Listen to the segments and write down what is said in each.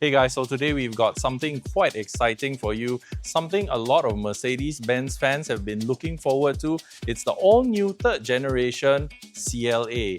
Hey guys, so today we've got something quite exciting for you, something a lot of Mercedes-Benz fans have been looking forward to. It's the all-new third generation CLA.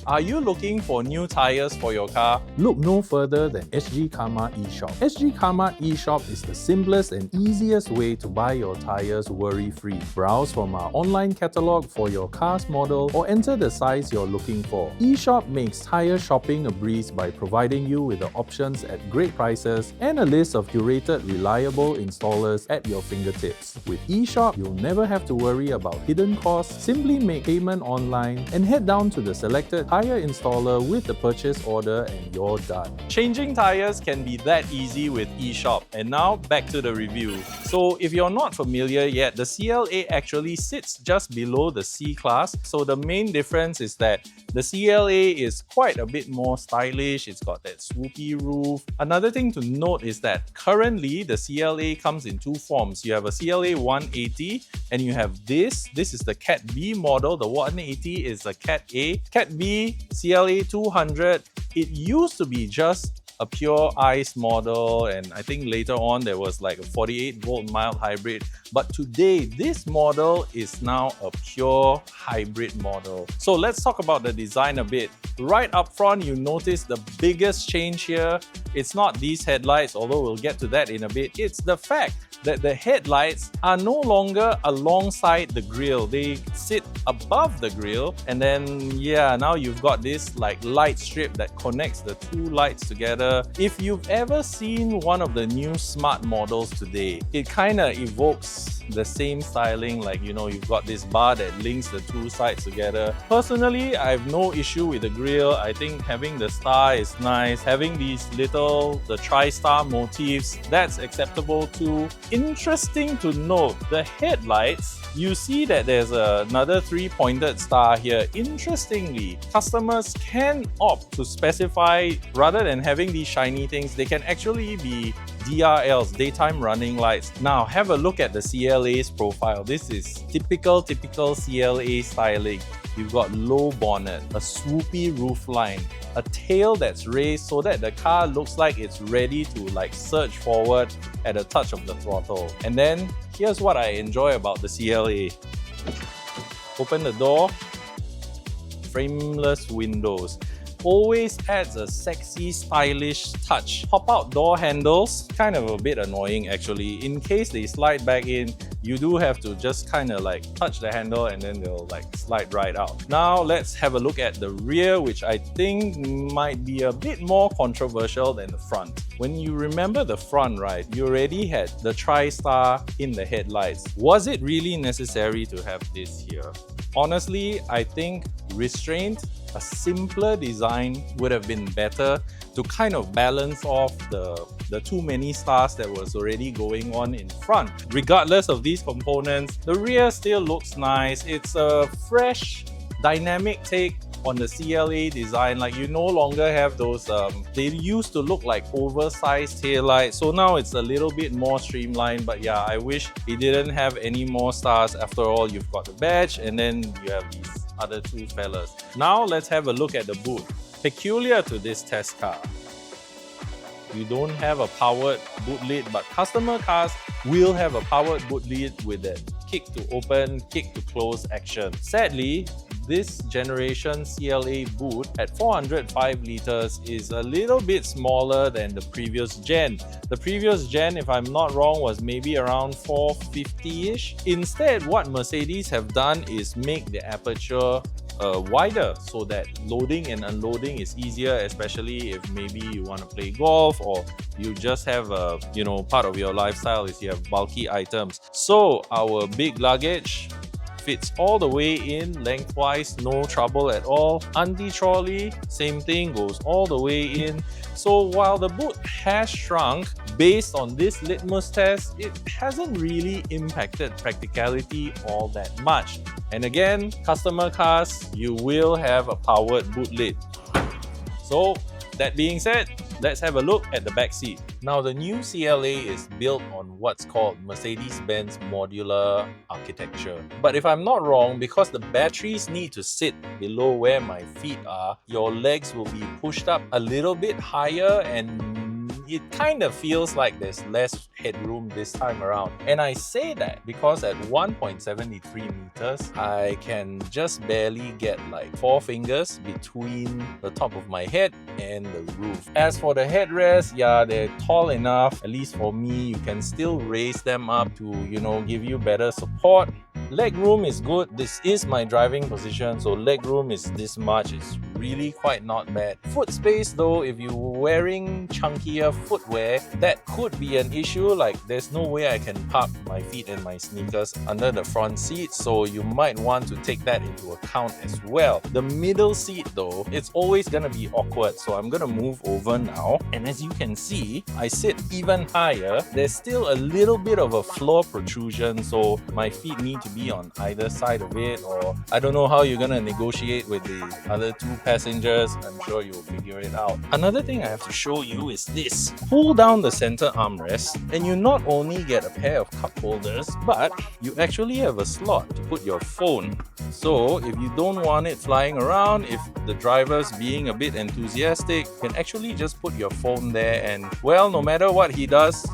Are you looking for new tires for your car? Look no further than Sgcarmart eShop. Sgcarmart eShop is the simplest and easiest way to buy your tires worry-free. Browse from our online catalog for your car's model or enter the size you're looking for. eShop makes tire shopping a breeze by providing you with the options at great prices and a list of curated, reliable installers at your fingertips. With eShop, you'll never have to worry about hidden costs. Simply make payment online and head down to the selected tire installer with the purchase order and you're done. Changing tires can be that easy with eShop. And now back to the review. So if you're not familiar yet, the CLA actually sits just below the C class. So the main difference is that the CLA is quite a bit more stylish. It's got that swoopy roof. Another thing to note is that currently the CLA comes in two forms. You have a CLA 180 and you have this. This is the Cat B model. The 180 is the Cat A. Cat B CLA200, it used to be just a pure ICE model, and I think later on there was like a 48-volt mild hybrid. But today, this model is now a pure hybrid model. So let's talk about the design a bit. Right up front, you notice the biggest change here. It's not these headlights, although we'll get to that in a bit. It's the fact that the headlights are no longer alongside the grille. They sit above the grille, and then now you've got this like light strip that connects the two lights together. If you've ever seen one of the new smart models today, it kind of evokes the same styling, like you've got this bar that links the two sides together. Personally, I have no issue with the grille. I think having the star is nice. Having these the tri-star motifs, that's acceptable too. Interesting to note, the headlights, you see that there's another three-pointed star here. Interestingly, customers can opt to specify, rather than having these shiny things, they can actually be DRLs, daytime running lights. Now have a look at the CLA's profile. This is typical CLA styling. You've got low bonnet, a swoopy roofline, a tail that's raised so that the car looks like it's ready to like surge forward at a touch of the throttle. And then here's what I enjoy about the CLA. Open the door, frameless windows. Always adds a sexy, stylish touch. Pop-out door handles, kind of a bit annoying actually. In case they slide back in, you do have to just kind of like touch the handle and then they'll like slide right out. Now let's have a look at the rear, which I think might be a bit more controversial than the front. When you remember the front, right, you already had the tri-star in the headlights. Was it really necessary to have this here? Honestly, I think restraint, a simpler design would have been better to kind of balance off the too many stars that was already going on in front. Regardless of these components, the rear still looks nice. It's a fresh, dynamic take on the CLA design. Like you no longer have those, they used to look like oversized taillights. So now it's a little bit more streamlined, but yeah, I wish it didn't have any more stars. After all, you've got the badge and then you have these other two fellas. Now let's have a look at the boot. Peculiar to this test car, you don't have a powered boot lid, but customer cars will have a powered boot lid with that kick to open, kick to close action. Sadly, this generation CLA boot at 405 liters is a little bit smaller than the previous gen. The previous gen, if I'm not wrong, was maybe around 450-ish. Instead, what Mercedes have done is make the aperture wider so that loading and unloading is easier, especially if maybe you want to play golf or you just have a, part of your lifestyle is you have bulky items. So our big luggage fits all the way in lengthwise, no trouble at all. Anti-trolley, same thing, goes all the way in. So while the boot has shrunk, based on this litmus test, it hasn't really impacted practicality all that much. And again, customer cars, you will have a powered boot lid. So that being said, Let's have a look at the back seat. Now, the new CLA is built on what's called Mercedes-Benz modular architecture. But if I'm not wrong, because the batteries need to sit below where my feet are, your legs will be pushed up a little bit higher, and it kind of feels like there's less headroom this time around. And I say that because at 1.73 meters, I can just barely get like 4 fingers between the top of my head and the roof. As for the headrest, yeah, they're tall enough, at least for me. You can still raise them up to, give you better support. Leg room is good. This is my driving position, so leg room is this much. It's really quite not bad. Foot space though, if you're wearing chunkier footwear, that could be an issue. Like, there's no way I can park my feet and my sneakers under the front seat, so you might want to take that into account as well. The middle seat though, it's always gonna be awkward, so I'm gonna move over now, and as you can see, I sit even higher. There's still a little bit of a floor protrusion, so my feet need to be on either side of it, or I don't know how you're gonna negotiate with the other 2 passengers. I'm sure you'll figure it out. Another thing I have to show you is this. Pull down the center armrest and you not only get a pair of cup holders, but you actually have a slot to put your phone. So if you don't want it flying around, if the driver's being a bit enthusiastic, you can actually just put your phone there, and well, no matter what he does,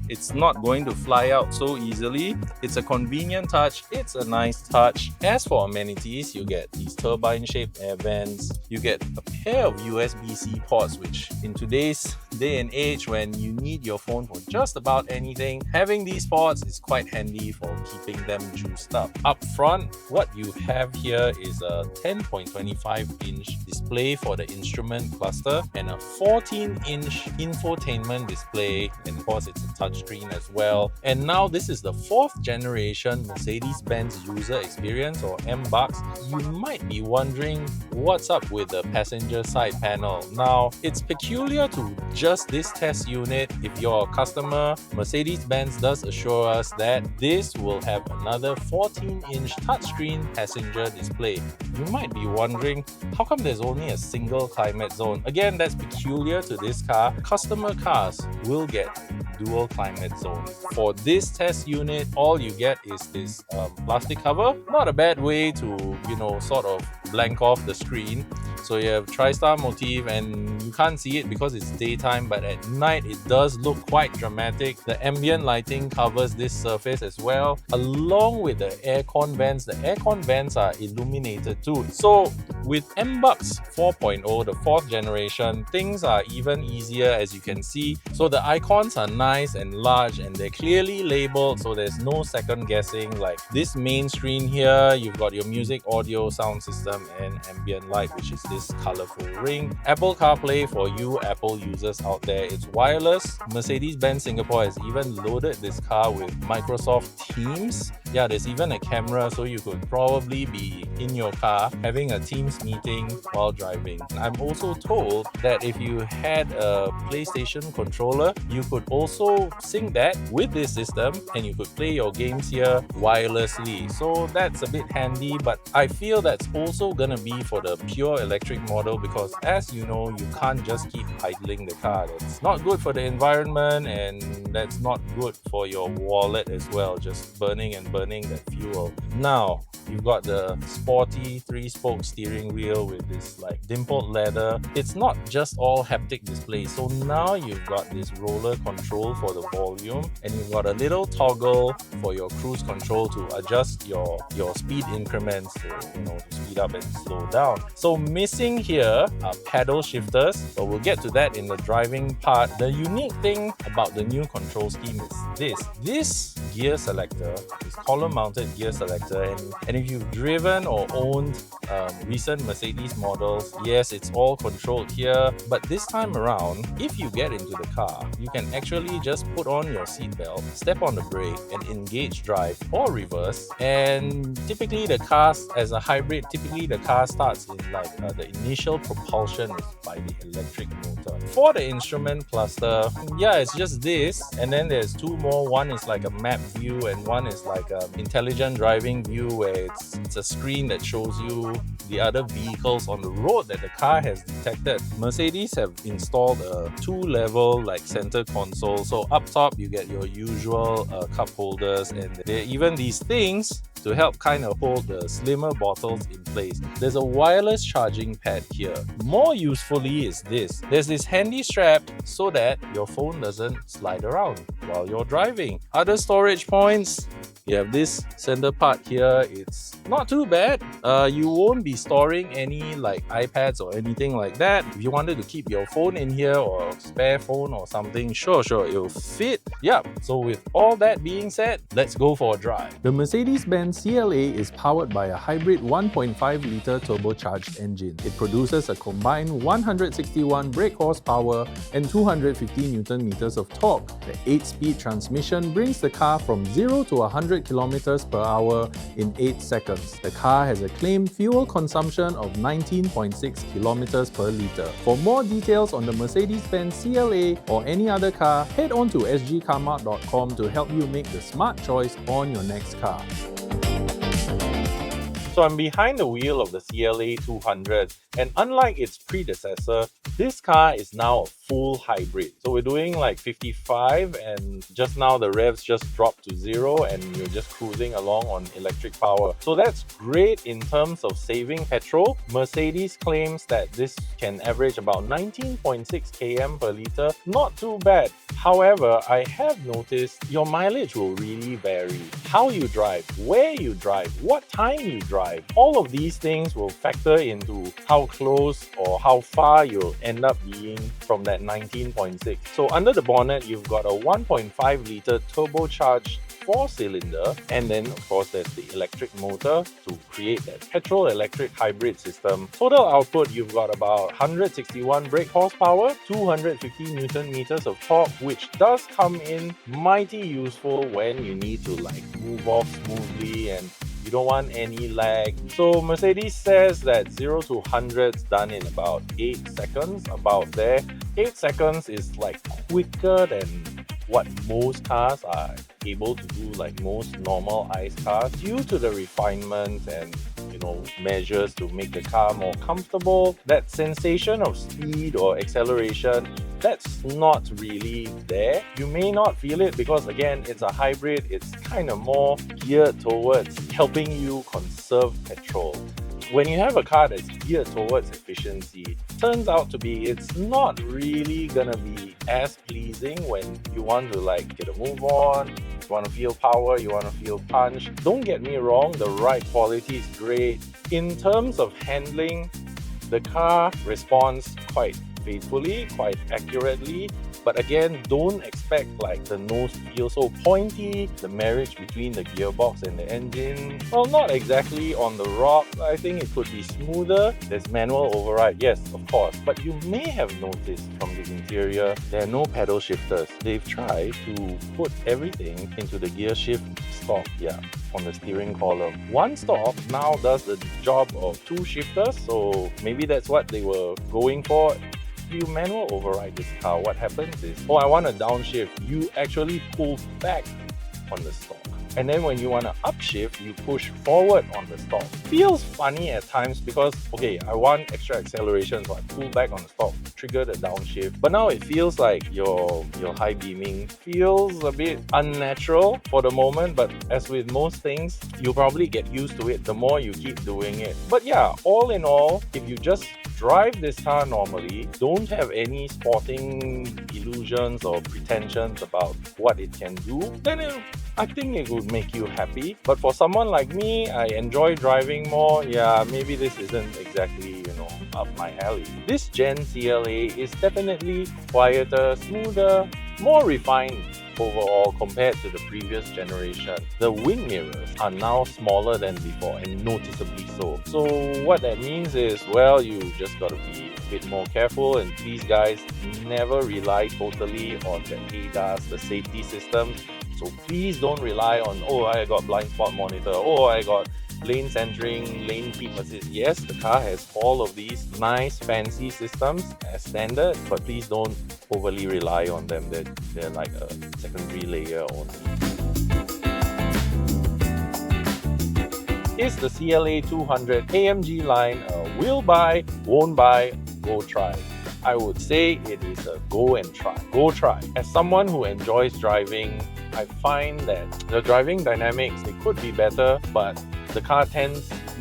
it's not going to fly out so easily. It's a convenient touch. It's a nice touch. As for amenities, you get these turbine-shaped air vents. You get a pair of USB-C ports, which in today's day and age, when you need your phone for just about anything, having these ports is quite handy for keeping them juiced up. Up front, what you have here is a 10.25-inch display for the instrument cluster and a 14-inch infotainment display, and of course it's a touchscreen as well. And now this is the 4th generation Mercedes-Benz user experience, or MBUX. You might be wondering what's up with the passenger side panel. Now, it's peculiar to just this test unit. If you're a customer, Mercedes-Benz does assure us that this will have another 14-inch touchscreen passenger display. You might be wondering, how come there's only a single climate zone? Again, that's peculiar to this car. Customer cars will get dual climate zone. For this test unit, all you get is this plastic cover. Not a bad way to, sort of blank off the screen. So you have TriStar motif, and you can't see it because it's daytime, but at night it does look quite dramatic. The ambient lighting covers this surface as well, along with the aircon vents. The aircon vents are illuminated too. So with MBUX 4.0, the 4th generation, things are even easier, as you can see. So the icons are nice and large, and they're clearly labeled, so there's no second guessing. Like this main screen here, you've got your music, audio, sound system, and ambient light, which is this colorful ring. Apple CarPlay for you Apple users out there. It's wireless. Mercedes-Benz Singapore has even loaded this car with Microsoft Teams. Yeah, there's even a camera, so you could probably be in your car having a Teams meeting while driving. I'm also told that if you had a PlayStation controller, you could also sync that with this system and you could play your games here wirelessly. So that's a bit handy, but I feel that's also gonna be for the pure electric model, because as you know, you can't just keep idling the car. That's not good for the environment, and that's not good for your wallet as well, just burning that fuel. Now, you've got the sporty 3-spoke steering wheel with this like dimpled leather. It's not just all haptic display. So now you've got this roller control for the volume, and you've got a little toggle for your cruise control to adjust your speed increments to speed up and slow down. So missing here are paddle shifters, but we'll get to that in the driving part. The unique thing about the new control scheme is this gear selector, this column mounted gear selector, and if you've driven or owned recent Mercedes models, yes, it's all controlled here, but this time around, if you get into the car, you can actually just put on your seatbelt, step on the brake, and engage drive or reverse. And typically the cars, as a hybrid, the car starts in the initial propulsion is by the electric motor. For the instrument cluster, yeah, it's just this, and then there's 2 more. One is like a map view, and one is like an intelligent driving view, where it's a screen that shows you the other vehicles on the road that the car has detected. Mercedes have installed a 2-level like center console. So up top you get your usual cup holders, and there are even these things to help kind of hold the slimmer bottles in place. There's a wireless charging pad here. More usefully is this. There's this handy strap so that your phone doesn't slide around while you're driving. Other storage points, you have this center part here. It's not too bad. You won't be storing any like iPads or anything like that. If you wanted to keep your phone in here or a spare phone or something, sure, it'll fit. Yeah, so with all that being said, let's go for a drive. The Mercedes-Benz CLA is powered by a hybrid 1.5-litre turbocharged engine. It produces a combined 161 brake horsepower and 250 Nm of torque. The 8-speed transmission brings the car from 0 to 100 km per hour in 8 seconds. The car has a claimed fuel consumption of 19.6 km per litre. For more details on the Mercedes-Benz CLA or any other car, head on to Sgcarmart.com to help you make the smart choice on your next car. So I'm behind the wheel of the CLA200, and unlike its predecessor, this car is now a full hybrid. So we're doing like 55, and just now the revs just dropped to 0 and you're just cruising along on electric power. So that's great in terms of saving petrol. Mercedes claims that this can average about 19.6 km per litre. Not too bad. However, I have noticed your mileage will really vary. How you drive, where you drive, what time you drive, all of these things will factor into how close or how far you'll end up being from that 19.6. So under the bonnet, you've got a 1.5-litre turbocharged 4-cylinder, and then of course there's the electric motor to create that petrol-electric hybrid system. Total output, you've got about 161 brake horsepower, 250 Nm of torque, which does come in mighty useful when you need to like move off smoothly and you don't want any lag. So Mercedes says that 0 to 100 is done in about 8 seconds, about there. 8 seconds is like quicker than what most cars are able to do, like most normal ICE cars, due to the refinement and measures to make the car more comfortable. That sensation of speed or acceleration, that's not really there. You may not feel it because again, it's a hybrid. It's kind of more geared towards helping you conserve petrol. When you have a car that's geared towards efficiency, turns out to be it's not really gonna be as pleasing when you want to like get a move on, you want to feel power, you want to feel punch. Don't get me wrong, the ride quality is great. In terms of handling, the car responds quite faithfully, quite accurately. But again, don't expect like the nose to feel so pointy, the marriage between the gearbox and the engine, well, not exactly on the rock. I think it could be smoother. There's manual override, yes, of course. But you may have noticed from the interior, there are no pedal shifters. They've tried to put everything into the gear shift stop, on the steering column. One stop now does the job of 2 shifters, so maybe that's what they were going for. You manual override this car, what happens is, I want a downshift, you actually pull back on the stalk. And then when you want to upshift, you push forward on the stalk. Feels funny at times because, I want extra acceleration, so I pull back on the stalk, trigger the downshift. But now it feels like your high beaming feels a bit unnatural for the moment, but as with most things, you'll probably get used to it the more you keep doing it. But all in all, if you just drive this car normally, don't have any sporting illusions or pretensions about what it can do, then I think it would make you happy. But for someone like me, I enjoy driving more. Maybe this isn't exactly, up my alley. This Gen CLA is definitely quieter, smoother, more refined overall compared to the previous generation. The wing mirrors are now smaller than before, and noticeably so. So what that means is, you just got to be a bit more careful, and please guys, never rely totally on the ADAS, the safety systems. So please don't rely on, I got blind spot monitor, I got lane centering, lane keep assist. Yes, the car has all of these nice fancy systems as standard, but please don't overly rely on them. They're like a secondary layer only. Is the CLA200 AMG line a will buy, won't buy, go try? I would say it is a go and try. Go try. As someone who enjoys driving, I find that the driving dynamics, they could be better, but the car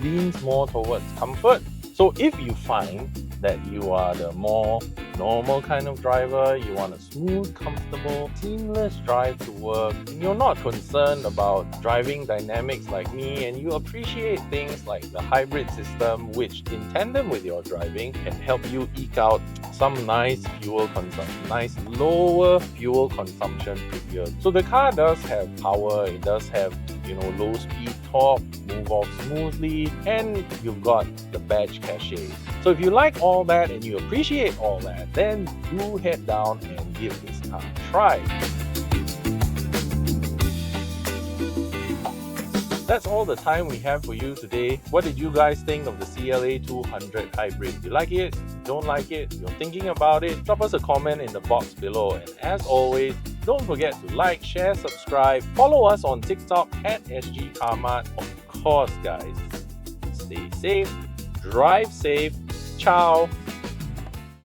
leans more towards comfort. So if you find that you are the more normal kind of driver, you want a smooth, comfortable, seamless drive to work, and you're not concerned about driving dynamics like me, and you appreciate things like the hybrid system, which in tandem with your driving can help you eke out some nice fuel consumption, nice lower fuel consumption figure. So the car does have power, it does have, low speed torque, move off smoothly, and you've got the badge cachet. So if you like all that and you appreciate all that, then do head down and give this car a try. That's all the time we have for you today. What did you guys think of the CLA200 hybrid? You like it? Don't like it? You're thinking about it? Drop us a comment in the box below. And as always, don't forget to like, share, subscribe. Follow us on TikTok at Sgcarmart. Of course, guys. Stay safe, drive safe. Ciao.